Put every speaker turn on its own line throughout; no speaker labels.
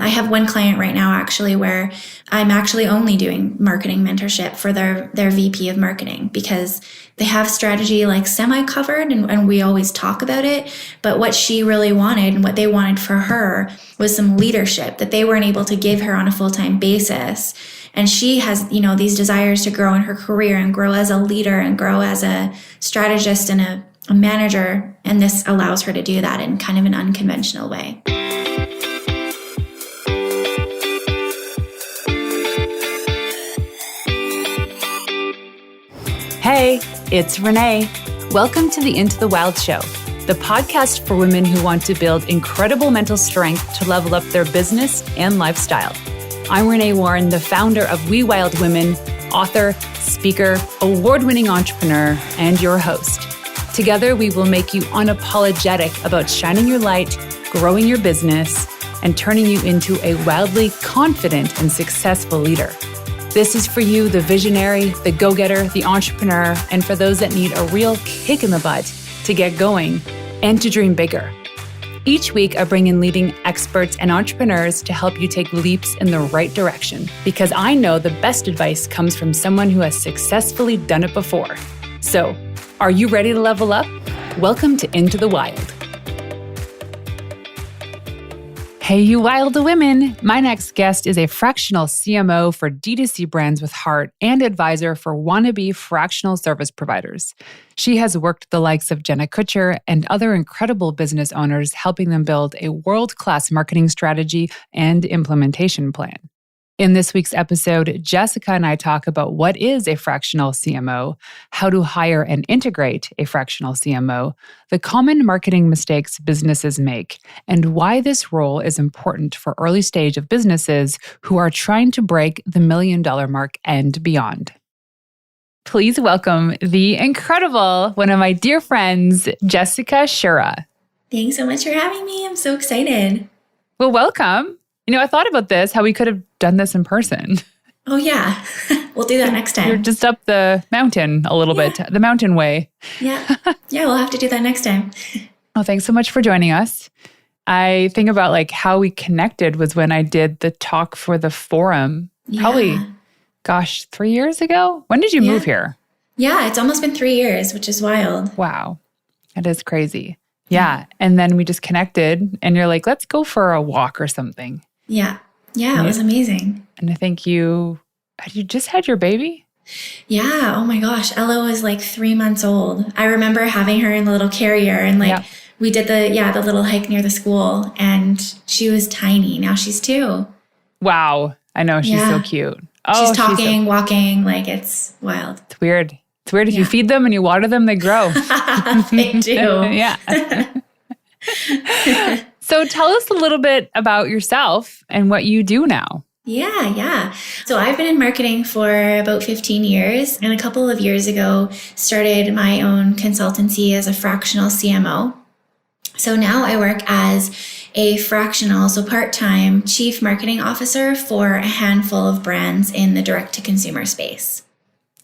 I have one client right now actually where I'm actually only doing marketing mentorship for their VP of marketing because they have strategy like semi-covered and we always talk about it. But what she really wanted and what they wanted for her was some leadership that they weren't able to give her on a full-time basis. And she has, these desires to grow in her career and grow as a leader and grow as a strategist and a manager. And this allows her to do that in kind of an unconventional way.
Hey, it's Renee. Welcome to the Into the Wild Show, the podcast for women who want to build incredible mental strength to level up their business and lifestyle. I'm Renee Warren, the founder of We Wild Women, author, speaker, award-winning entrepreneur, and your host. Together, we will make you unapologetic about shining your light, growing your business, and turning you into a wildly confident and successful leader. This is for you, the visionary, the go-getter, the entrepreneur, and for those that need a real kick in the butt to get going and to dream bigger. Each week, I bring in leading experts and entrepreneurs to help you take leaps in the right direction, because I know the best advice comes from someone who has successfully done it before. So, are you ready to level up? Welcome to Into the Wild. Hey, you wild women. My next guest is a fractional CMO for D2C brands with heart and advisor for wannabe fractional service providers. She has worked with the likes of Jenna Kutcher and other incredible business owners, helping them build a world-class marketing strategy and implementation plan. In this week's episode, Jessica and I talk about what is a fractional CMO, how to hire and integrate a fractional CMO, the common marketing mistakes businesses make, and why this role is important for early stage of businesses who are trying to break the $1 million mark and beyond. Please welcome the incredible, one of my dear friends, Jessica Shirra.
Thanks so much for having me. I'm so excited.
Well, welcome. I thought about this, how we could have done this in person.
Oh, yeah. We'll do that next time.
You're just up the mountain a little bit, the mountain way.
Yeah. Yeah, we'll have to do that next time.
Well, thanks so much for joining us. I think about how we connected was when I did the talk for the forum.
Yeah.
Probably, 3 years ago? When did you move here?
Yeah, it's almost been 3 years, which is wild.
Wow. That is crazy. Yeah. And then we just connected and you're like, let's go for a walk or something.
Yeah. Yeah, it was amazing.
And I think had you just had your baby?
Yeah. Oh my gosh. Ella was 3 months old. I remember having her in the little carrier and we did the little hike near the school and she was tiny. Now she's 2.
Wow. I know. She's so cute. Oh,
she's talking, walking. It's wild.
It's weird. It's weird. If you feed them and you water them, they grow.
They do.
Yeah. So tell us a little bit about yourself and what you do now.
Yeah. So I've been in marketing for about 15 years and a couple of years ago started my own consultancy as a fractional CMO. So now I work as a fractional, so part-time chief marketing officer for a handful of brands in the direct-to-consumer space.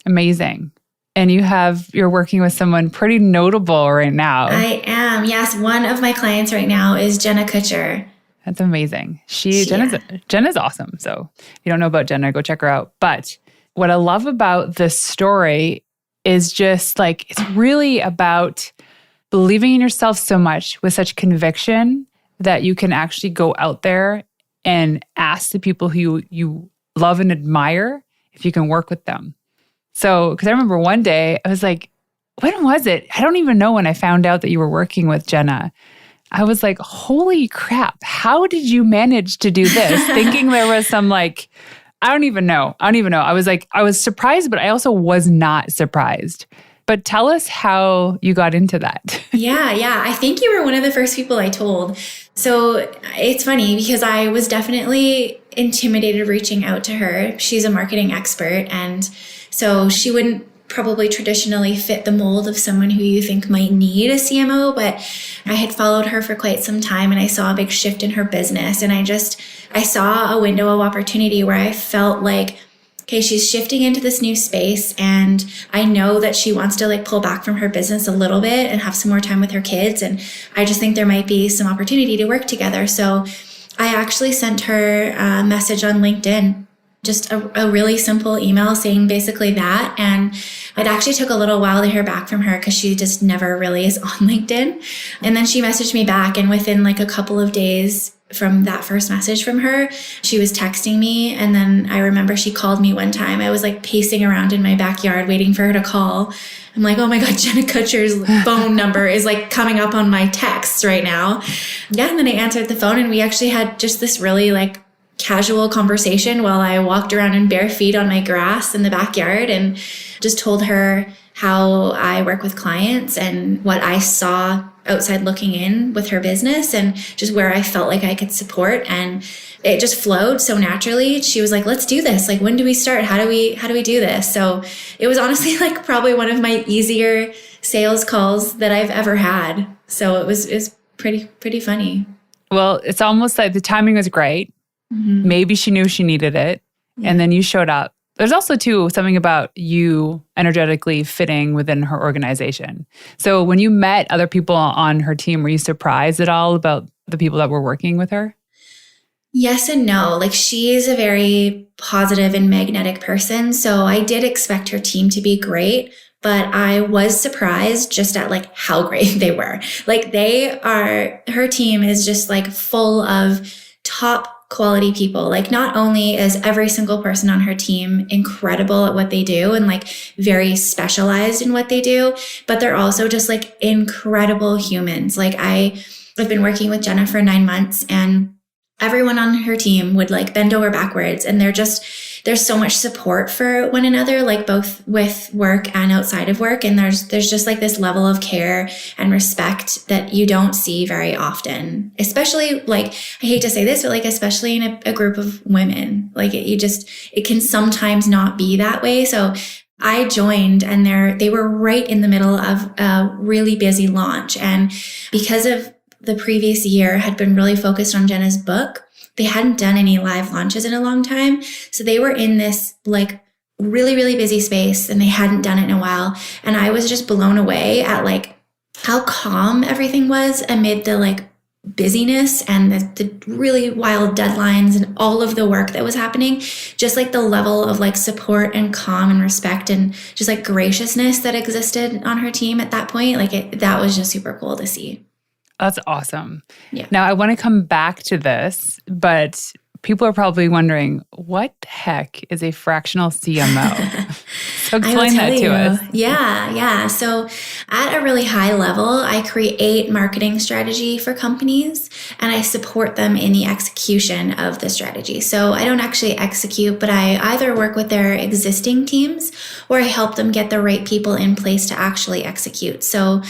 Amazing. And you're working with someone pretty notable right now.
I am. Yes. One of my clients right now is Jenna Kutcher.
That's amazing. Jenna's awesome. So if you don't know about Jenna, go check her out. But what I love about this story is just it's really about believing in yourself so much with such conviction that you can actually go out there and ask the people who you love and admire if you can work with them. So, because I remember one day, I was like, when was it? I don't even know when I found out that you were working with Jenna. I was like, holy crap, how did you manage to do this? Thinking there was some I don't even know. I was surprised, but I also was not surprised. But tell us how you got into that.
Yeah. I think you were one of the first people I told. So it's funny because I was definitely intimidated reaching out to her. She's a marketing expert. And so she wouldn't probably traditionally fit the mold of someone who you think might need a CMO, but I had followed her for quite some time and I saw a big shift in her business. And I saw a window of opportunity where I felt okay, she's shifting into this new space and I know that she wants to pull back from her business a little bit and have some more time with her kids. And I just think there might be some opportunity to work together. So I actually sent her a message on LinkedIn, just a really simple email saying basically that. And it actually took a little while to hear back from her because she just never really is on LinkedIn. And then she messaged me back, and within like a couple of days from that first message from her, she was texting me. And then I remember she called me one time. I was like pacing around in my backyard waiting for her to call. I'm like, oh my God, Jenna Kutcher's phone number is like coming up on my texts right now. Yeah. And then I answered the phone, and we actually had just this really like casual conversation while I walked around in bare feet on my grass in the backyard, and just told her how I work with clients and what I saw outside looking in with her business, and just where I felt like I could support. And it just flowed so naturally. She was like, let's do this. Like, when do we start? How do we do this? So it was honestly like probably one of my easier sales calls that I've ever had. So it was pretty funny.
Well, it's almost like the timing was great. Mm-hmm. Maybe she knew she needed it. Yeah. And then you showed up. There's also, too, something about you energetically fitting within her organization. So when you met other people on her team, were you surprised at all about the people that were working with her?
Yes and no. Like, she's a very positive and magnetic person. So I did expect her team to be great, but I was surprised just at like how great they were. Like, her team is just like full of top quality people. Like, not only is every single person on her team incredible at what they do and like very specialized in what they do, but they're also just like incredible humans. Like, I've been working with Jenna for 9 months, and everyone on her team would like bend over backwards, and there's so much support for one another, like both with work and outside of work. And there's just like this level of care and respect that you don't see very often, especially like, I hate to say this, but like, especially in a group of women, like it can sometimes not be that way. So I joined, and they were right in the middle of a really busy launch. And because of the previous year had been really focused on Jenna's book, they hadn't done any live launches in a long time. So they were in this like really, really busy space, and they hadn't done it in a while. And I was just blown away at like how calm everything was amid the like busyness and the really wild deadlines and all of the work that was happening. Just like the level of like support and calm and respect and just like graciousness that existed on her team at that point. Like that was just super cool to see.
That's awesome.
Yeah.
Now, I want to come back to this, but people are probably wondering, what the heck is a fractional CMO? So explain that to us.
Yeah. So at a really high level, I create marketing strategy for companies, and I support them in the execution of the strategy. So I don't actually execute, but I either work with their existing teams, or I help them get the right people in place to actually execute. So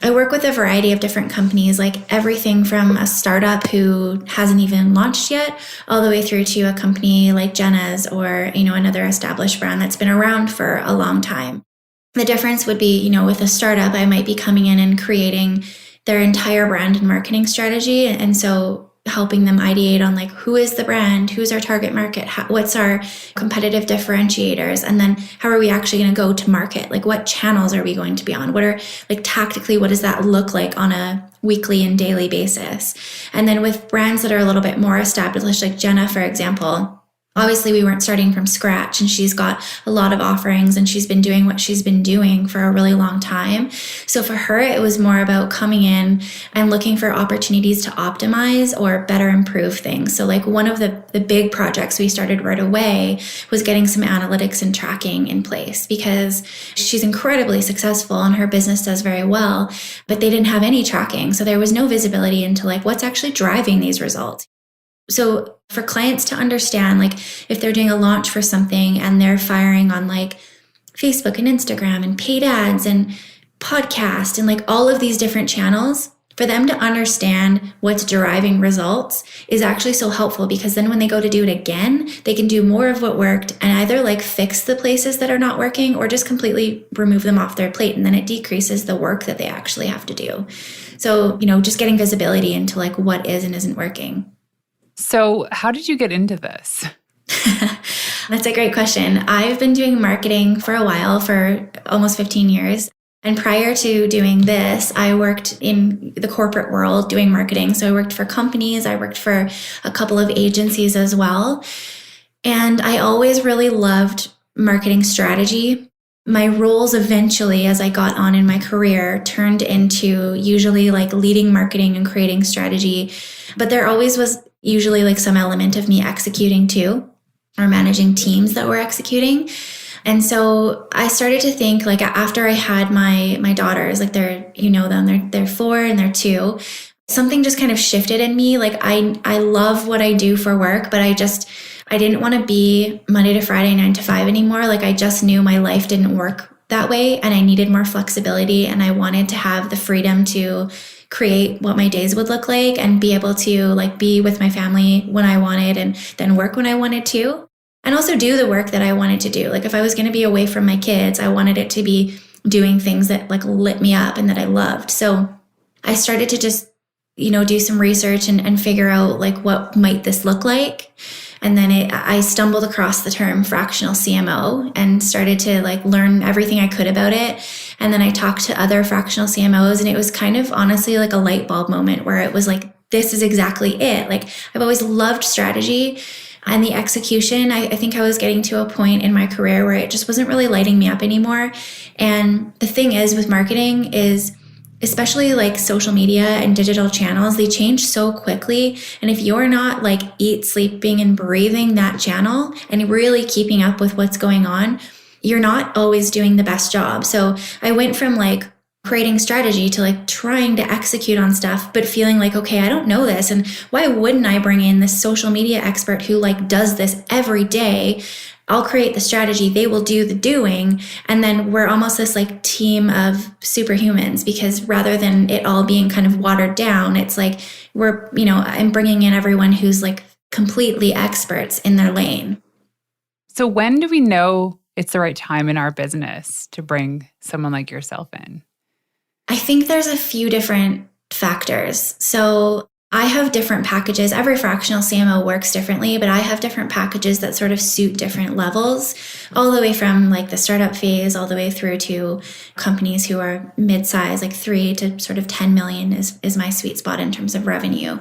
I work with a variety of different companies, like everything from a startup who hasn't even launched yet, all the way through to a company like Jenna's, or, another established brand that's been around for a long time. The difference would be, with a startup, I might be coming in and creating their entire brand and marketing strategy. And so helping them ideate on like, who is the brand, who's our target market, what's our competitive differentiators, and then how are we actually going to go to market? Like, what channels are we going to be on? What are like tactically, what does that look like on a weekly and daily basis? And then with brands that are a little bit more established, like Jenna, for example, obviously we weren't starting from scratch, and she's got a lot of offerings, and she's been doing what she's been doing for a really long time. So for her, it was more about coming in and looking for opportunities to optimize or better improve things. So like one of the big projects we started right away was getting some analytics and tracking in place, because she's incredibly successful and her business does very well, but they didn't have any tracking. So there was no visibility into like what's actually driving these results. So for clients to understand, like if they're doing a launch for something and they're firing on like Facebook and Instagram and paid ads and podcast and like all of these different channels, for them to understand what's driving results is actually so helpful, because then when they go to do it again, they can do more of what worked and either like fix the places that are not working or just completely remove them off their plate. And then it decreases the work that they actually have to do. So, just getting visibility into like what is and isn't working.
So how did you get into this?
That's a great question. I've been doing marketing for a while, for almost 15 years. And prior to doing this, I worked in the corporate world doing marketing. So I worked for companies, I worked for a couple of agencies as well. And I always really loved marketing strategy. My roles eventually, as I got on in my career, turned into usually like leading marketing and creating strategy. But there always was usually like some element of me executing too, or managing teams that were executing. And so I started to think, like, after I had my daughters, like they're 4 and they're 2, something just kind of shifted in me. Like I love what I do for work, but I didn't want to be Monday to Friday, 9 to 5 anymore. Like I just knew my life didn't work that way and I needed more flexibility, and I wanted to have the freedom to create what my days would look like and be able to like be with my family when I wanted and then work when I wanted to. And also do the work that I wanted to do. Like if I was going to be away from my kids, I wanted it to be doing things that like lit me up and that I loved. So I started to just, do some research and figure out like what might this look like. And then I stumbled across the term fractional CMO and started to like learn everything I could about it. And then I talked to other fractional CMOs, and it was kind of honestly like a light bulb moment where it was like, this is exactly it. Like I've always loved strategy. And the execution, I think I was getting to a point in my career where it just wasn't really lighting me up anymore. And the thing is with marketing is, especially like social media and digital channels, they change so quickly. And if you're not like sleeping and breathing that channel and really keeping up with what's going on, you're not always doing the best job. So I went from like creating strategy to like trying to execute on stuff, but feeling like, okay, I don't know this. And why wouldn't I bring in this social media expert who like does this every day? I'll create the strategy, they will do the doing. And then we're almost this like team of superhumans, because rather than it all being kind of watered down, it's like I'm bringing in everyone who's like completely experts in their lane.
So when do we know it's the right time in our business to bring someone like yourself in?
I think there's a few different factors. So I have different packages. Every fractional CMO works differently, but I have different packages that sort of suit different levels, all the way from like the startup phase all the way through to companies who are mid-size, like 3 to sort of 10 million is my sweet spot in terms of revenue.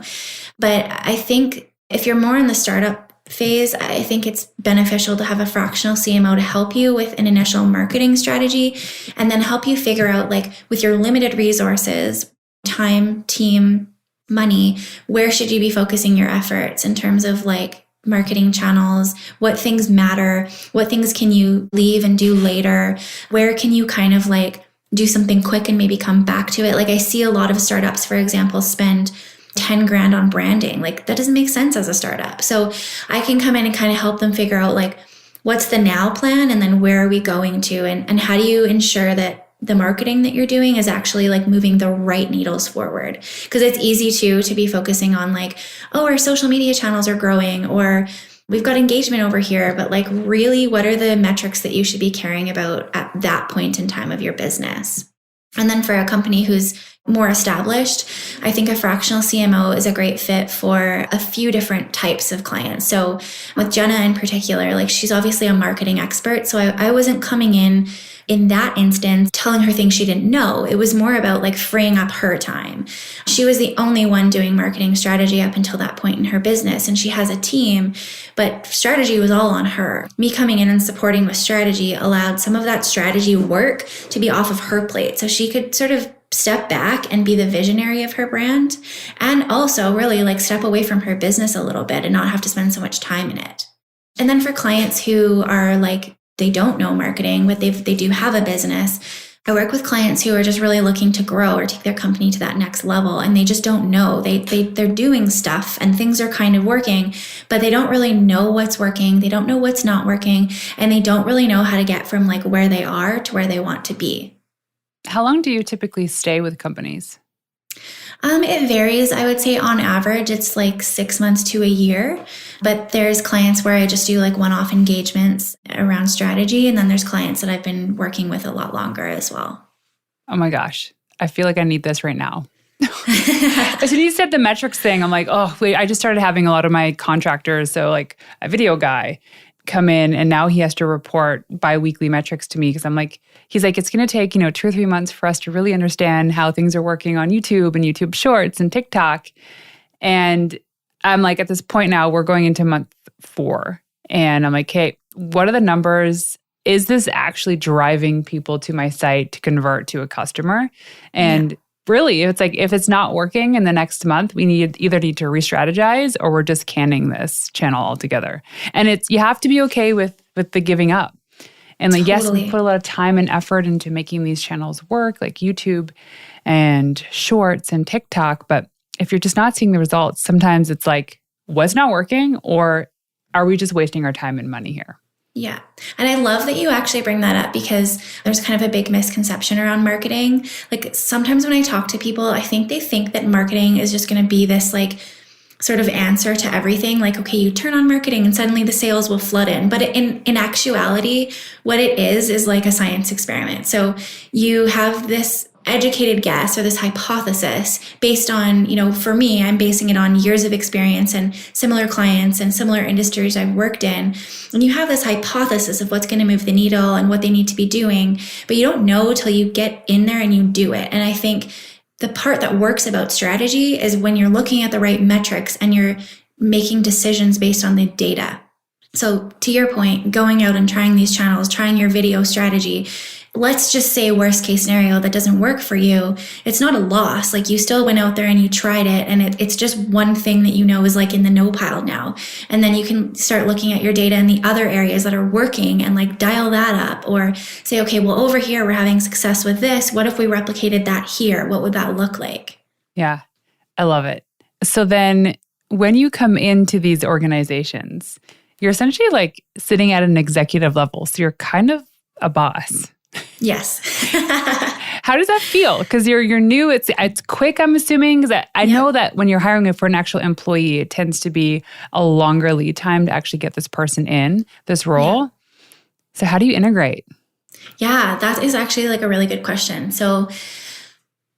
But I think if you're more in the startup phase, I think it's beneficial to have a fractional CMO to help you with an initial marketing strategy and then help you figure out, like, with your limited resources, time, team, money, where should you be focusing your efforts in terms of like marketing channels, what things matter, what things can you leave and do later, where can you kind of like do something quick and maybe come back to it. Like I see a lot of startups, for example, spend 10 grand on branding. Like that doesn't make sense as a startup. So I can come in and kind of help them figure out like, what's the now plan? And then where are we going to? And how do you ensure that the marketing that you're doing is actually like moving the right needles forward? Because it's easy to be focusing on like, oh, our social media channels are growing, or we've got engagement over here. But like, really, what are the metrics that you should be caring about at that point in time of your business? And then for a company who's more established, I think a fractional CMO is a great fit for a few different types of clients. So with Jenna in particular, like she's obviously a marketing expert. So I wasn't coming in that instance telling her things she didn't know. It was more about like freeing up her time. She was the only one doing marketing strategy up until that point in her business, and she has a team, but strategy was all on her. Me coming in and supporting with strategy allowed some of that strategy work to be off of her plate, so she could sort of step back and be the visionary of her brand, and also really like step away from her business a little bit and not have to spend so much time in it. And then for clients who are like, they don't know marketing, but they do have a business, I work with clients who are just really looking to grow or take their company to that next level, and they just don't know. They're doing stuff and things are kind of working, but they don't really know what's working. They don't know what's not working, and they don't really know how to get from like where they are to where they want to be.
How long do you typically stay with companies?
It varies. I would say on average, it's like 6 months to a year, but there's clients where I just do like one-off engagements around strategy. And then there's clients that I've been working with a lot longer as well.
Oh my gosh. I feel like I need this right now. As soon as you said the metrics thing, I'm like, oh, wait, I just started having a lot of my contractors. So like a video guy, come in and now he has to report bi-weekly metrics to me because he's like, it's going to take, 2 or 3 months for us to really understand how things are working on YouTube and YouTube Shorts and TikTok. And I'm like, at this point now, we're going into month 4. And I'm like, hey, what are the numbers? Is this actually driving people to my site to convert to a customer? And really, it's like, if it's not working in the next month, we either need to re-strategize or we're just canning this channel altogether. And you have to be okay with the giving up. And like, yes, we put a lot of time and effort into making these channels work, like YouTube and Shorts and TikTok. But if you're just not seeing the results, sometimes it's like, what's not working, or are we just wasting our time and money here?
Yeah. And I love that you actually bring that up because there's kind of a big misconception around marketing. Like sometimes when I talk to people, I think they think that marketing is just going to be this like sort of answer to everything. Like, okay, you turn on marketing and suddenly the sales will flood in. But in actuality, what it is like a science experiment. So you have this educated guess or this hypothesis based on, for me, I'm basing it on years of experience and similar clients and similar industries I've worked in. And you have this hypothesis of what's going to move the needle and what they need to be doing, but you don't know till you get in there and you do it. And I think the part that works about strategy is when you're looking at the right metrics and you're making decisions based on the data. So to your point, going out and trying these channels, trying your video strategy, let's just say worst case scenario that doesn't work for you. It's not a loss. Like you still went out there and you tried it, and it's just one thing that is like in the no pile now. And then you can start looking at your data in the other areas that are working and like dial that up, or say, okay, well, over here we're having success with this. What if we replicated that here? What would that look like?
Yeah, I love it. So then when you come into these organizations, you're essentially like sitting at an executive level. So you're kind of a boss.
Yes.
How does that feel? Because you're new. It's quick, I'm assuming. Because I know that when you're hiring for an actual employee, it tends to be a longer lead time to actually get this person in this role. Yeah. So how do you integrate?
Yeah, that is actually like a really good question. So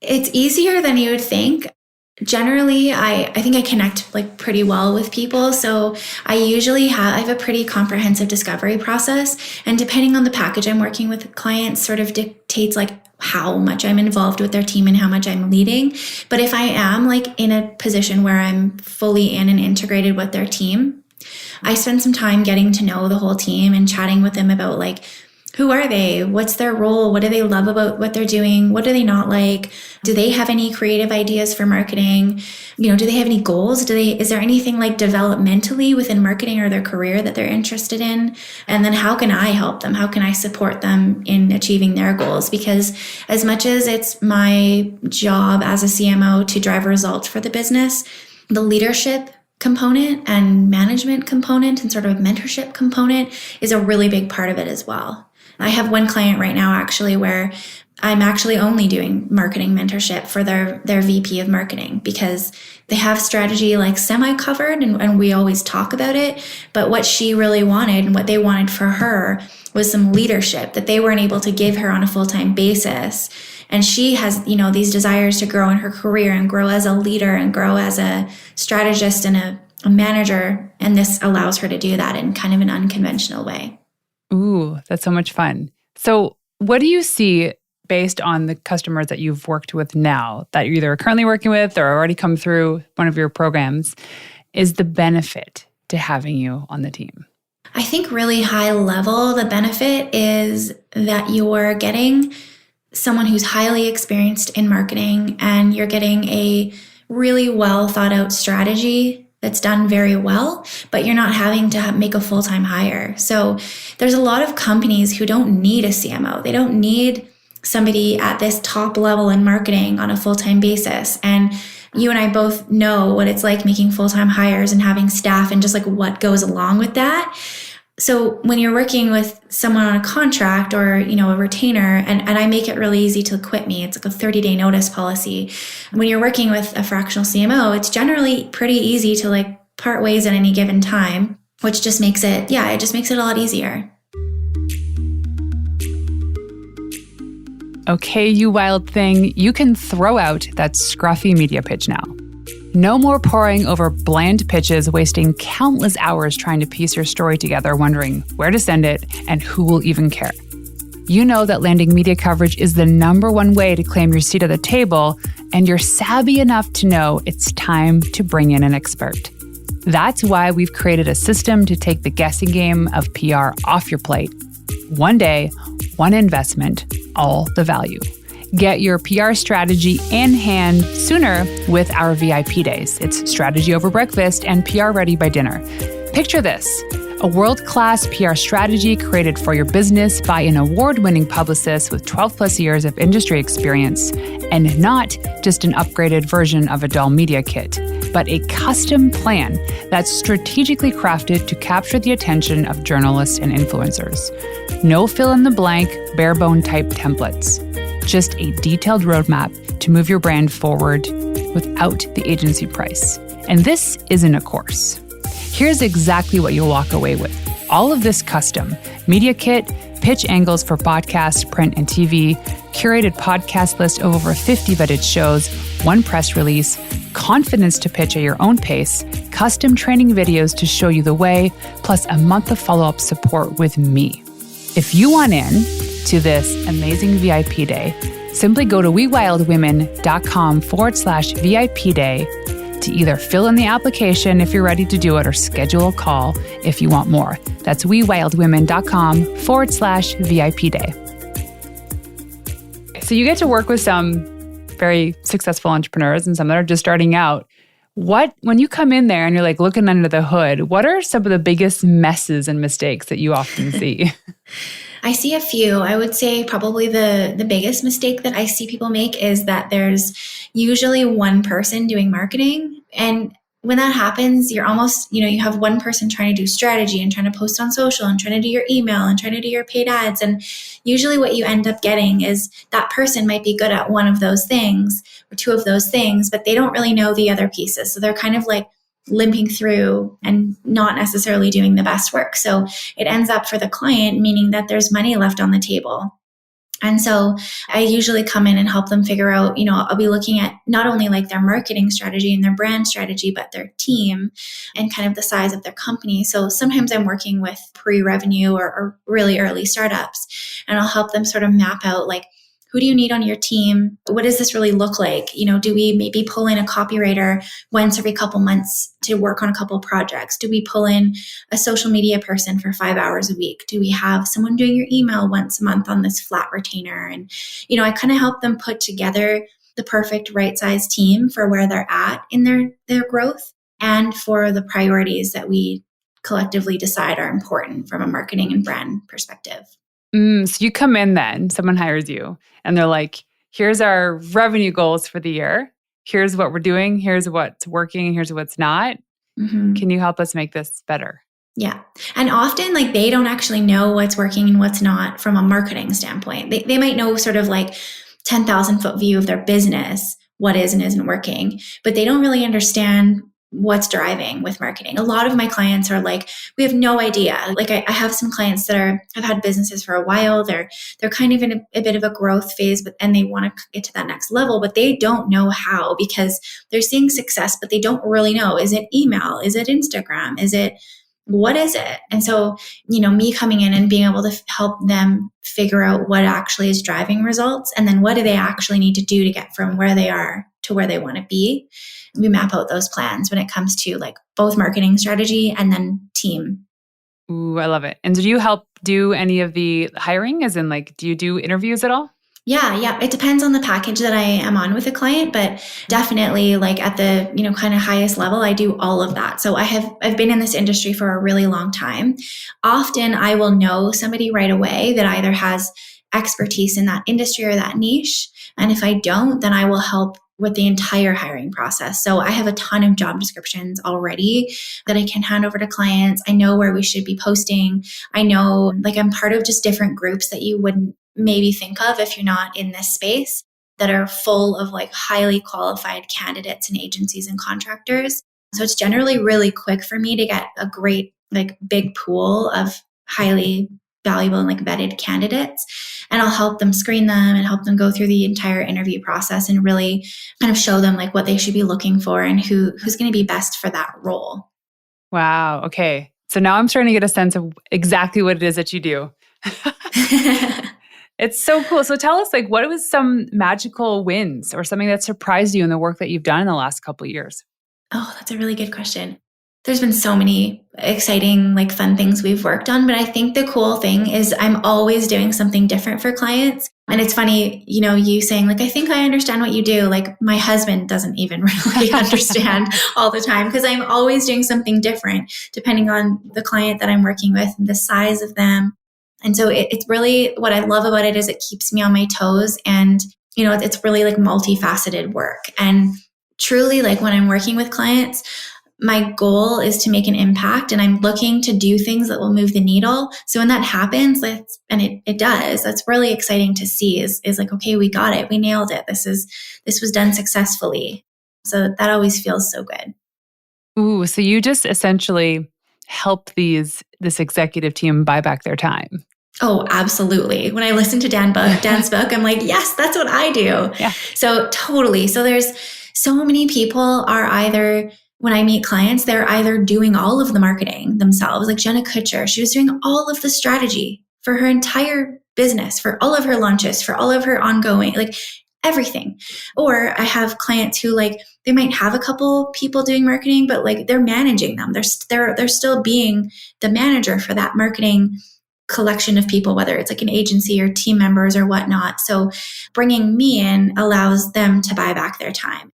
it's easier than you would think. Generally, I think I connect like pretty well with people. So I usually have a pretty comprehensive discovery process. And depending on the package I'm working with clients sort of dictates like how much I'm involved with their team and how much I'm leading. But if I am like in a position where I'm fully in and integrated with their team, I spend some time getting to know the whole team and chatting with them about like, who are they? What's their role? What do they love about what they're doing? What do they not like? Do they have any creative ideas for marketing? Do they have any goals? Is there anything like developmentally within marketing or their career that they're interested in? And then how can I help them? How can I support them in achieving their goals? Because as much as it's my job as a CMO to drive results for the business, the leadership component and management component and sort of mentorship component is a really big part of it as well. I have one client right now actually where I'm actually only doing marketing mentorship for their VP of marketing because they have strategy like semi-covered and we always talk about it. But what she really wanted and what they wanted for her was some leadership that they weren't able to give her on a full-time basis. And she has, these desires to grow in her career and grow as a leader and grow as a strategist and a manager. And this allows her to do that in kind of an unconventional way.
Ooh, that's so much fun. So what do you see based on the customers that you've worked with now that you're either currently working with or already come through one of your programs is the benefit to having you on the team?
I think really high level, the benefit is that you're getting someone who's highly experienced in marketing and you're getting a really well thought out strategy that's done very well, but you're not having to make a full-time hire. So there's a lot of companies who don't need a CMO. They don't need somebody at this top level in marketing on a full-time basis. And you and I both know what it's like making full-time hires and having staff and just like what goes along with that. So when you're working with someone on a contract or, a retainer, and I make it really easy to quit me, it's like a 30-day notice policy. When you're working with a fractional CMO, it's generally pretty easy to like part ways at any given time, which just makes it a lot easier.
Okay, you wild thing, you can throw out that scruffy media pitch now. No more poring over bland pitches, wasting countless hours trying to piece your story together, wondering where to send it and who will even care. You know that landing media coverage is the number one way to claim your seat at the table, and you're savvy enough to know it's time to bring in an expert. That's why we've created a system to take the guessing game of PR off your plate. One day, one investment, all the value. Get your PR strategy in hand sooner with our VIP days. It's strategy over breakfast and PR ready by dinner. Picture this: a world-class PR strategy created for your business by an award-winning publicist with 12 plus years of industry experience, and not just an upgraded version of a dull media kit, but a custom plan that's strategically crafted to capture the attention of journalists and influencers. No fill-in-the-blank, bare-bone type templates. Just a detailed roadmap to move your brand forward without the agency price. And this isn't a course. Here's exactly what you'll walk away with. All of this custom media kit, pitch angles for podcast, print, and TV, curated podcast list of over 50 vetted shows, one press release, confidence to pitch at your own pace, custom training videos to show you the way, plus a month of follow-up support with me. If you want in to this amazing VIP day, simply go to wewildwomen.com/VIP day to either fill in the application if you're ready to do it or schedule a call if you want more. That's wewildwomen.com/VIP day. So you get to work with some very successful entrepreneurs and some that are just starting out. When you come in there and you're like looking under the hood, what are some of the biggest messes and mistakes that you often see?
I see a few. I would say probably the biggest mistake that I see people make is that there's usually one person doing marketing. And when that happens, you're almost, you have one person trying to do strategy and trying to post on social and trying to do your email and trying to do your paid ads. And usually what you end up getting is that person might be good at one of those things or two of those things, but they don't really know the other pieces. So they're kind of like limping through and not necessarily doing the best work. So it ends up for the client, meaning that there's money left on the table. And so I usually come in and help them figure out, I'll be looking at not only like their marketing strategy and their brand strategy, but their team and kind of the size of their company. So sometimes I'm working with pre-revenue or really early startups, and I'll help them sort of map out like, who do you need on your team? What does this really look like? Do we maybe pull in a copywriter once every couple months to work on a couple projects? Do we pull in a social media person for 5 hours a week? Do we have someone doing your email once a month on this flat retainer? And, I kind of help them put together the perfect right-sized team for where they're at in their growth and for the priorities that we collectively decide are important from a marketing and brand perspective.
So you come in then, someone hires you, and they're like, here's our revenue goals for the year. Here's what we're doing. Here's what's working. And here's what's not. Mm-hmm. Can you help us make this better?
Yeah. And often like they don't actually know what's working and what's not from a marketing standpoint. They might know sort of like 10,000 foot view of their business, what is and isn't working, but they don't really understand what's driving with marketing. A lot of my clients are like, we have no idea. Like I have some clients that have had businesses for a while. They're kind of in a bit of a growth phase, and they want to get to that next level, but they don't know how because they're seeing success, but they don't really know. Is it email? Is it Instagram? What is it? And so, me coming in and being able to help them figure out what actually is driving results, and then what do they actually need to do to get from where they are to where they want to be. We map out those plans when it comes to like both marketing strategy and then team.
Ooh, I love it. And do you help do any of the hiring? As in like, do you do interviews at all?
Yeah. It depends on the package that I am on with a client, but definitely like at the, kind of highest level, I do all of that. So I've been in this industry for a really long time. Often I will know somebody right away that either has expertise in that industry or that niche. And if I don't, then I will help with the entire hiring process. So I have a ton of job descriptions already that I can hand over to clients. I know where we should be posting. I know like I'm part of just different groups that you wouldn't maybe think of if you're not in this space that are full of like highly qualified candidates and agencies and contractors. So it's generally really quick for me to get a great like big pool of highly valuable and like vetted candidates. And I'll help them screen them and help them go through the entire interview process and really kind of show them like what they should be looking for and who's going to be best for that role.
Wow. Okay. So now I'm starting to get a sense of exactly what it is that you do. It's so cool. So tell us, like, what was some magical wins or something that surprised you in the work that you've done in the last couple of years?
Oh, that's a really good question. There's been so many exciting, like fun things we've worked on, but I think the cool thing is I'm always doing something different for clients. And it's funny, you saying like, I think I understand what you do. Like my husband doesn't even really understand all the time because I'm always doing something different depending on the client that I'm working with and the size of them. And so it's really, what I love about it is it keeps me on my toes and, it's really like multifaceted work. And truly, like when I'm working with clients, my goal is to make an impact and I'm looking to do things that will move the needle. So when that happens, and it does, that's really exciting to see is like, okay, we got it. We nailed it. This was done successfully. So that always feels so good.
Ooh, so you just essentially helped this executive team buy back their time.
Oh, absolutely. When I listen to Dan's book, I'm like, yes, that's what I do.
Yeah.
So totally. So there's so many people are either, when I meet clients, they're either doing all of the marketing themselves, like Jenna Kutcher, she was doing all of the strategy for her entire business, for all of her launches, for all of her ongoing, like everything. Or I have clients who like, they might have a couple people doing marketing, but like they're managing them. They're still being the manager for that marketing collection of people, whether it's like an agency or team members or whatnot. So bringing me in allows them to buy back their time.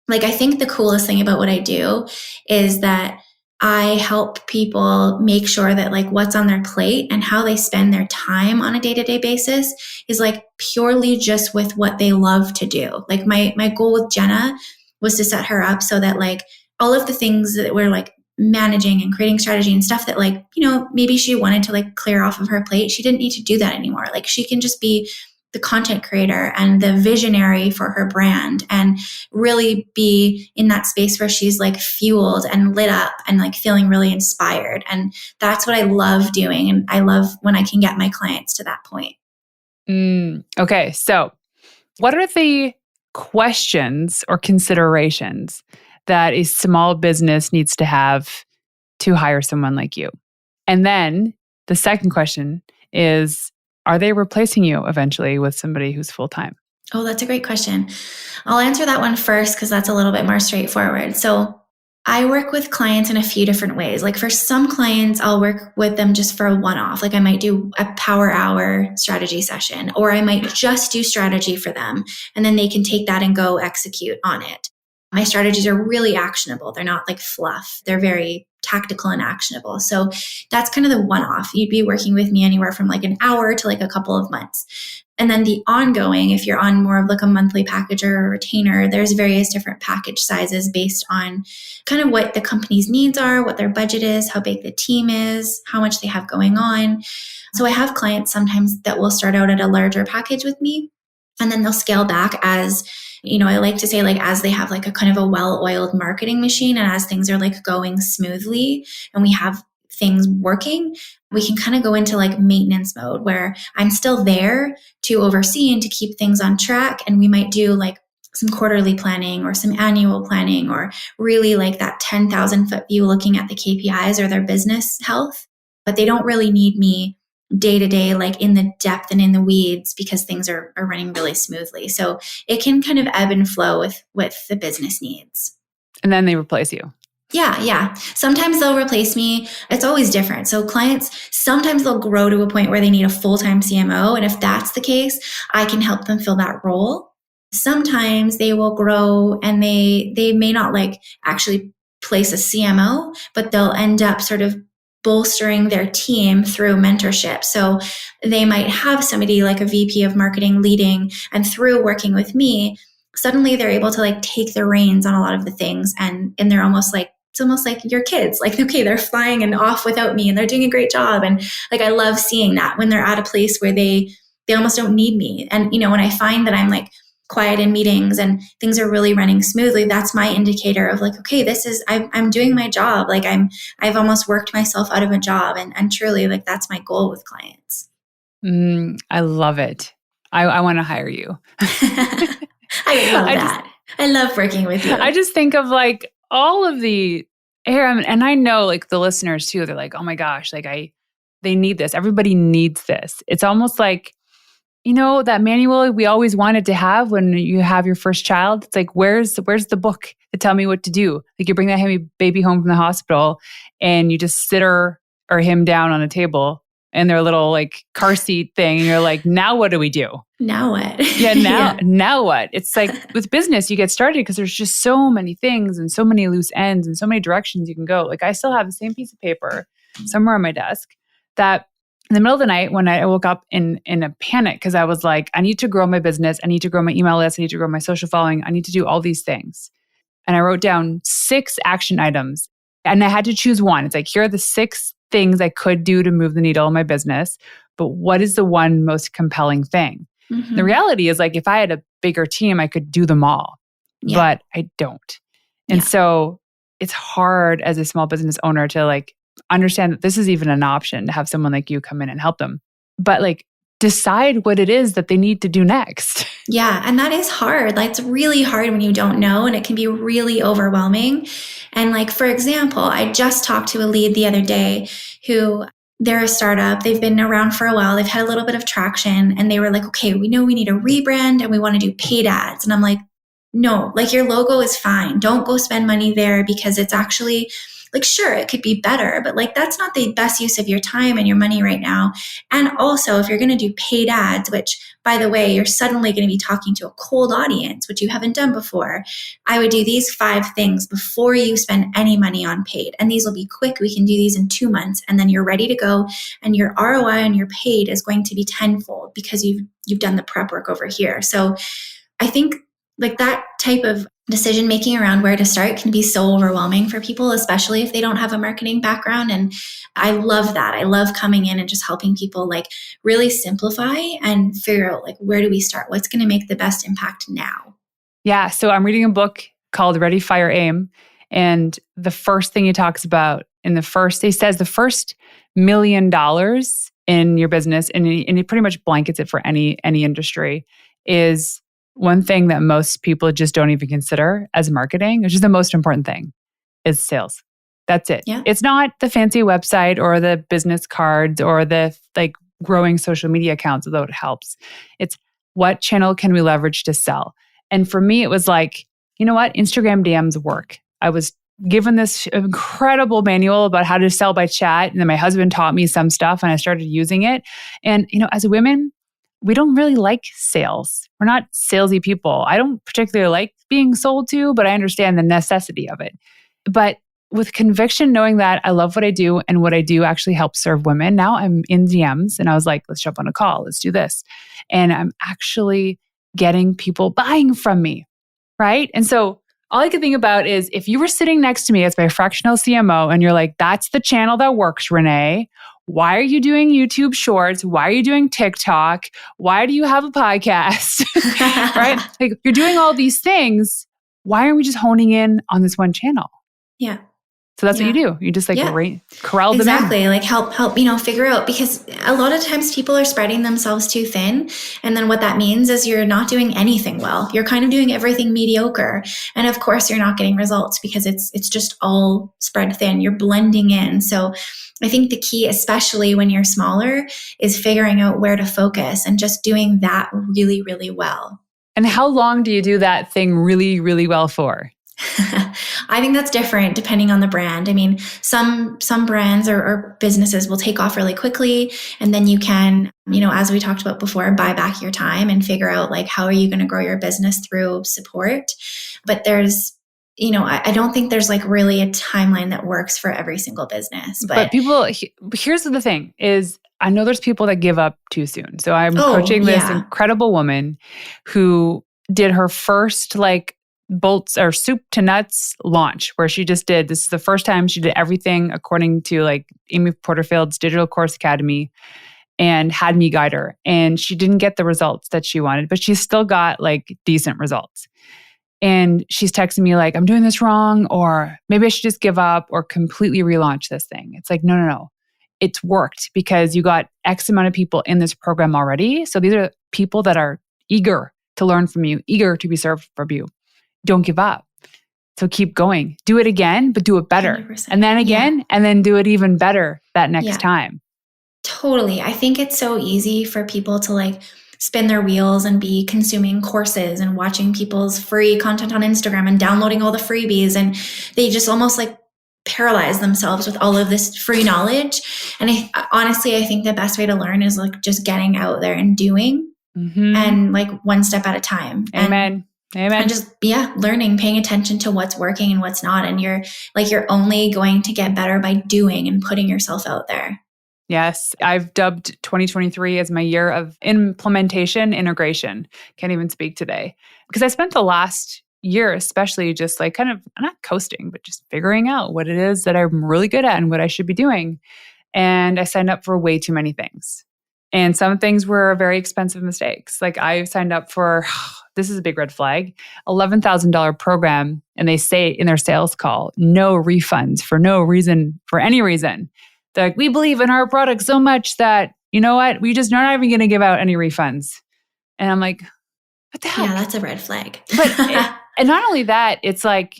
Like, I think the coolest thing about what I do is that I help people make sure that like what's on their plate and how they spend their time on a day-to-day basis is like purely just with what they love to do. Like my goal with Jenna was to set her up so that like all of the things that we're like managing and creating strategy and stuff that like, maybe she wanted to like clear off of her plate. She didn't need to do that anymore. Like she can just be the content creator and the visionary for her brand and really be in that space where she's like fueled and lit up and like feeling really inspired. And that's what I love doing. And I love when I can get my clients to that point.
Okay. So what are the questions or considerations that a small business needs to have to hire someone like you? And then the second question is, are they replacing you eventually with somebody who's full-time?
Oh, that's a great question. I'll answer that one first because that's a little bit more straightforward. So I work with clients in a few different ways. Like for some clients, I'll work with them just for a one-off. Like I might do a power hour strategy session, or I might just do strategy for them. And then they can take that and go execute on it. My strategies are really actionable. They're not like fluff. They're very tactical and actionable. So that's kind of the one-off. You'd be working with me anywhere from like an hour to like a couple of months. And then the ongoing, if you're on more of like a monthly package or a retainer, there's various different package sizes based on kind of what the company's needs are, what their budget is, how big the team is, how much they have going on. So I have clients sometimes that will start out at a larger package with me, and then they'll scale back as, I like to say like as they have like a kind of a well-oiled marketing machine and as things are like going smoothly and we have things working, we can kind of go into like maintenance mode where I'm still there to oversee and to keep things on track. And we might do like some quarterly planning or some annual planning or really like that 10,000 foot view looking at the KPIs or their business health, but they don't really need me day to day, like in the depth and in the weeds because things are running really smoothly. So it can kind of ebb and flow with the business needs.
And then they replace you.
Yeah. Sometimes they'll replace me. It's always different. So clients, sometimes they'll grow to a point where they need a full-time CMO. And if that's the case, I can help them fill that role. Sometimes they will grow and they may not like actually place a CMO, but they'll end up sort of bolstering their team through mentorship. So they might have somebody like a VP of marketing leading, and through working with me, suddenly they're able to like take the reins on a lot of the things. And they're almost like, it's almost like your kids, like, okay, they're flying and off without me and they're doing a great job. And like, I love seeing that when they're at a place where they almost don't need me. And, when I find that I'm like quiet in meetings and things are really running smoothly, that's my indicator of like, okay, I'm doing my job. Like I've almost worked myself out of a job, and truly like that's my goal with clients.
I love it. I want to hire you.
I would love that. I love working with you.
I just think of like all of the and I know like the listeners too, they're like, oh my gosh, like they need this. Everybody needs this. It's almost like, that manual we always wanted to have when you have your first child. It's like, where's the book to tell me what to do? Like you bring that baby home from the hospital and you just sit her or him down on a table in their little like car seat thing. And you're like, now what do we do?
Now what?
Yeah, now what? It's like with business, you get started because there's just so many things and so many loose ends and so many directions you can go. Like I still have the same piece of paper somewhere on my desk that in the middle of the night when I woke up in a panic because I was like, I need to grow my business. I need to grow my email list. I need to grow my social following. I need to do all these things. And I wrote down 6 action items and I had to choose one. It's like, here are the 6 things I could do to move the needle in my business. But what is the one most compelling thing? Mm-hmm. The reality is like, if I had a bigger team, I could do them all, but I don't. And so it's hard as a small business owner to like understand that this is even an option to have someone like you come in and help them. But like decide what it is that they need to do next.
Yeah. And that is hard. Like it's really hard when you don't know, and it can be really overwhelming. And like, for example, I just talked to a lead the other day who they're a startup. They've been around for a while. They've had a little bit of traction and they were like, okay, we know we need a rebrand and we want to do paid ads. And I'm like, no, like your logo is fine. Don't go spend money there because it's actually like, sure, it could be better, but like, that's not the best use of your time and your money right now. And also if you're going to do paid ads, which by the way, you're suddenly going to be talking to a cold audience, which you haven't done before, I would do these 5 things before you spend any money on paid. And these will be quick. We can do these in 2 months and then you're ready to go. And your ROI on your paid is going to be tenfold because you've done the prep work over here. So I think like that type of decision making around where to start can be so overwhelming for people, especially if they don't have a marketing background. And I love that. I love coming in and just helping people like really simplify and figure out like, where do we start? What's going to make the best impact now?
Yeah. So I'm reading a book called Ready, Fire, Aim. And the first thing he talks about he says the first $1 million in your business, and he pretty much blankets it for any industry, is one thing that most people just don't even consider as marketing, which is the most important thing, is sales. That's it.
Yeah.
It's not the fancy website or the business cards or the like growing social media accounts, although it helps. It's what channel can we leverage to sell? And for me, it was like, you know what? Instagram DMs work. I was given this incredible manual about how to sell by chat. And then my husband taught me some stuff and I started using it. And, as women, we don't really like sales. We're not salesy people. I don't particularly like being sold to, but I understand the necessity of it. But with conviction, knowing that I love what I do and what I do actually helps serve women, now I'm in DMs and I was like, let's jump on a call. Let's do this. And I'm actually getting people buying from me, right? And so all I could think about is if you were sitting next to me as my fractional CMO and you're like, that's the channel that works, Renee. Why are you doing YouTube shorts? Why are you doing TikTok? Why do you have a podcast? Right? Like you're doing all these things. Why aren't we just honing in on this one channel?
Yeah.
So that's what you do. You just like corral them in.
Exactly. Like help, figure out, because a lot of times people are spreading themselves too thin. And then what that means is you're not doing anything well. You're kind of doing everything mediocre. And of course you're not getting results because it's just all spread thin. You're blending in. So I think the key, especially when you're smaller, is figuring out where to focus and just doing that really, really well.
And how long do you do that thing really, really well for?
I think that's different depending on the brand. I mean, some brands or businesses will take off really quickly, and then you can, as we talked about before, buy back your time and figure out like, how are you going to grow your business through support? But there's, I don't think there's like really a timeline that works for every single business. But
people, here's the thing is, I know there's people that give up too soon. So I'm coaching this incredible woman who did her first like bolts or soup to nuts launch, where she just did, this is the first time she did everything according to like Amy Porterfield's Digital Course Academy. and had me guide her. And she didn't get the results that she wanted, but she still got like decent results. And she's texting me like, I'm doing this wrong, or maybe I should just give up or completely relaunch this thing. It's like, no. It's worked because you got X amount of people in this program already. So these are people that are eager to learn from you, eager to be served from you. Don't give up. So keep going. Do it again, but do it better.
100%.
And then again, and then do it even better that next time.
Totally. I think it's so easy for people to like spin their wheels and be consuming courses and watching people's free content on Instagram and downloading all the freebies. And they just almost like paralyze themselves with all of this free knowledge. And honestly, I think the best way to learn is like just getting out there and doing and like one step at a time.
Amen.
And just, learning, paying attention to what's working and what's not. And you're only going to get better by doing and putting yourself out there.
Yes. I've dubbed 2023 as my year of implementation, integration. Can't even speak today because I spent the last year, especially just like kind of not coasting, but just figuring out what it is that I'm really good at and what I should be doing. And I signed up for way too many things. And some things were very expensive mistakes. Like I signed up for, this is a big red flag, $11,000 program. And they say in their sales call, no refunds for no reason, for any reason. They're like, we believe in our product so much that, you know what, we just not even going to give out any refunds. And I'm like, what the hell?
Yeah, that's a red flag.
And not only that, it's like,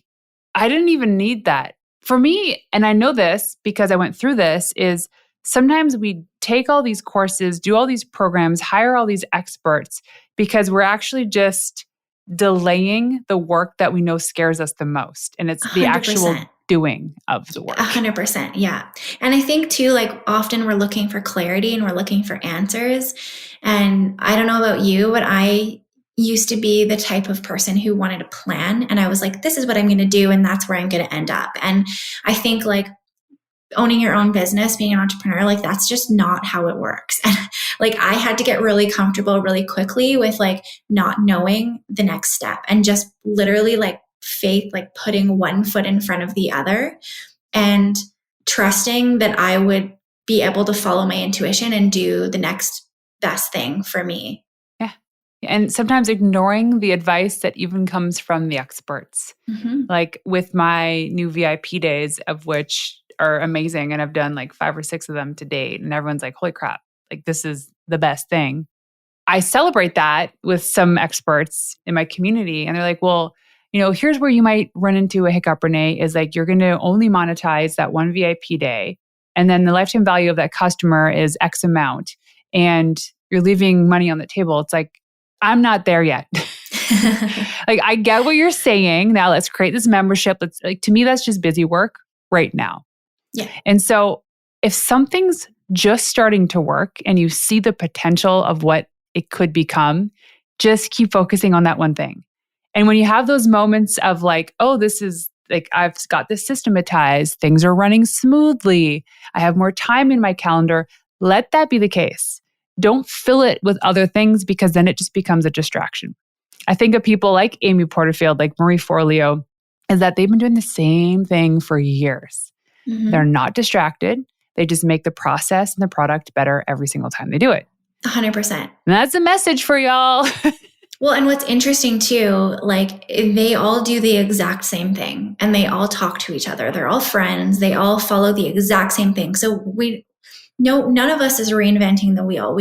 I didn't even need that. For me, and I know this because I went through this, is sometimes we take all these courses, do all these programs, hire all these experts because we're actually just delaying the work that we know scares us the most. And it's the
100%.
actual doing of the work.
100%. Yeah. And I think too, like often we're looking for clarity and we're looking for answers. And I don't know about you, but I used to be the type of person who wanted to plan. And I was like, this is what I'm going to do. And that's where I'm going to end up. And I think like owning your own business, being an entrepreneur, like that's just not how it works. And like I had to get really comfortable really quickly with like not knowing the next step and just literally like faith, like putting one foot in front of the other and trusting that I would be able to follow my intuition and do the next best thing for me.
Yeah. And sometimes ignoring the advice that even comes from the experts. Like with my new VIP days, of which are amazing. And I've done like 5 or 6 of them to date. And everyone's like, holy crap, like this is the best thing. I celebrate that with some experts in my community. And they're like, well, you know, here's where you might run into a hiccup, Renee, is like you're going to only monetize that one VIP day. And then the lifetime value of that customer is X amount. And you're leaving money on the table. It's like, I'm not there yet. Like, I get what you're saying. Now let's create this membership. Let's like, to me, that's just busy work right now.
Yeah.
And so if something's just starting to work and you see the potential of what it could become, just keep focusing on that one thing. And when you have those moments of like, oh, this is like, I've got this systematized, things are running smoothly, I have more time in my calendar, let that be the case. Don't fill it with other things because then it just becomes a distraction. I think of people like Amy Porterfield, like Marie Forleo, is that they've been doing the same thing for years. They're not distracted. They just make the process and the product better every single time they do it.
100%.
And that's a message for y'all.
Well, and what's interesting too, like they all do the exact same thing and they all talk to each other. They're all friends. They all follow the exact same thing. So none of us is reinventing the wheel.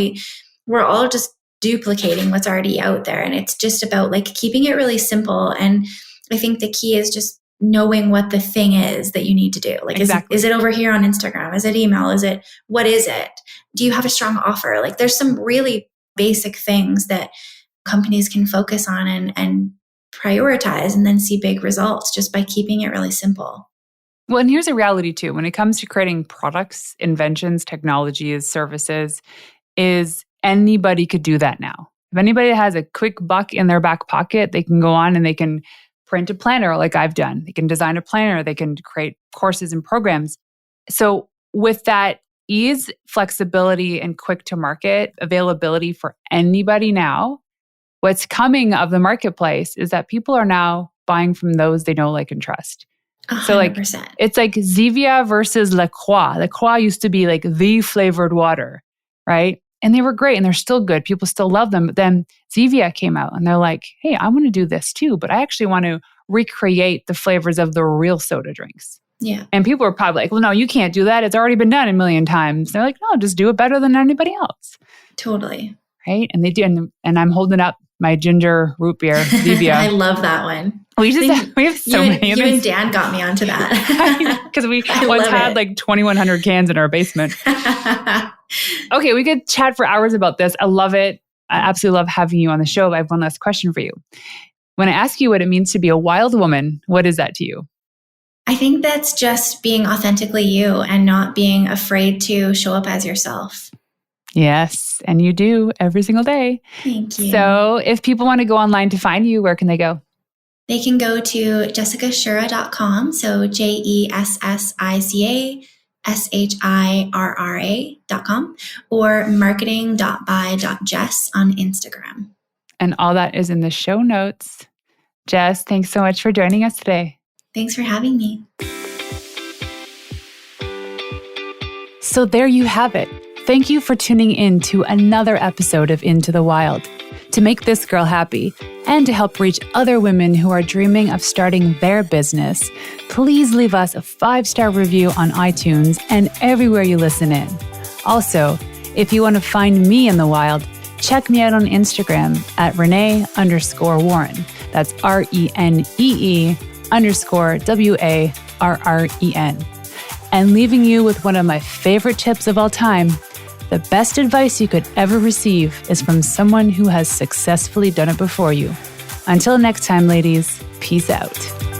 We're all just duplicating what's already out there. And it's just about like keeping it really simple. And I think the key is just knowing what the thing is that you need to do. Like,
exactly.
Is it over here on Instagram? Is it email? What is it? Do you have a strong offer? Like there's some really basic things that companies can focus on and prioritize and then see big results just by keeping it really simple.
Well, and here's a reality too. When it comes to creating products, inventions, technologies, services, is anybody could do that now. If anybody has a quick buck in their back pocket, they can go on and they can print a planner like I've done. They can design a planner. They can create courses and programs. So with that ease, flexibility, and quick to market availability for anybody now, what's coming of the marketplace is that people are now buying from those they know, like, and trust.
100%.
So like, it's like Zevia versus La Croix. La Croix used to be like the flavored water. right? And they were great and they're still good. People still love them. But then Zevia came out and they're like, hey, I want to do this too, but I actually want to recreate the flavors of the real soda drinks.
Yeah.
And people were probably like, well, no, you can't do that. It's already been done a million times. They're like, no, just do it better than anybody else.
Totally.
Right? And they do. And I'm holding up my ginger root beer, Zevia.
I love that one.
We have so many of
you
these.
and Dan got me onto that.
Because we once had like 2,100 cans in our basement. Okay, we could chat for hours about this. I love it. I absolutely love having you on the show. I have one last question for you. When I ask you what it means to be a wild woman, what is that to you?
I think that's just being authentically you and not being afraid to show up as yourself.
Yes, and you do every single day.
Thank you.
So if people want to go online to find you, where can they go?
They can go to jessicashirra.com, so JESSICASHIRRA.com, or marketing.by.jess on Instagram.
And all that is in the show notes. Jess, thanks so much for joining us today.
Thanks for having me.
So there you have it. Thank you for tuning in to another episode of Into the Wild. To make this girl happy and to help reach other women who are dreaming of starting their business, please leave us a 5-star review on iTunes and everywhere you listen in. Also, if you want to find me in the wild, check me out on Instagram at Renee_Warren. That's RENEE_WARREN. And leaving you with one of my favorite tips of all time: the best advice you could ever receive is from someone who has successfully done it before you. Until next time, ladies, peace out.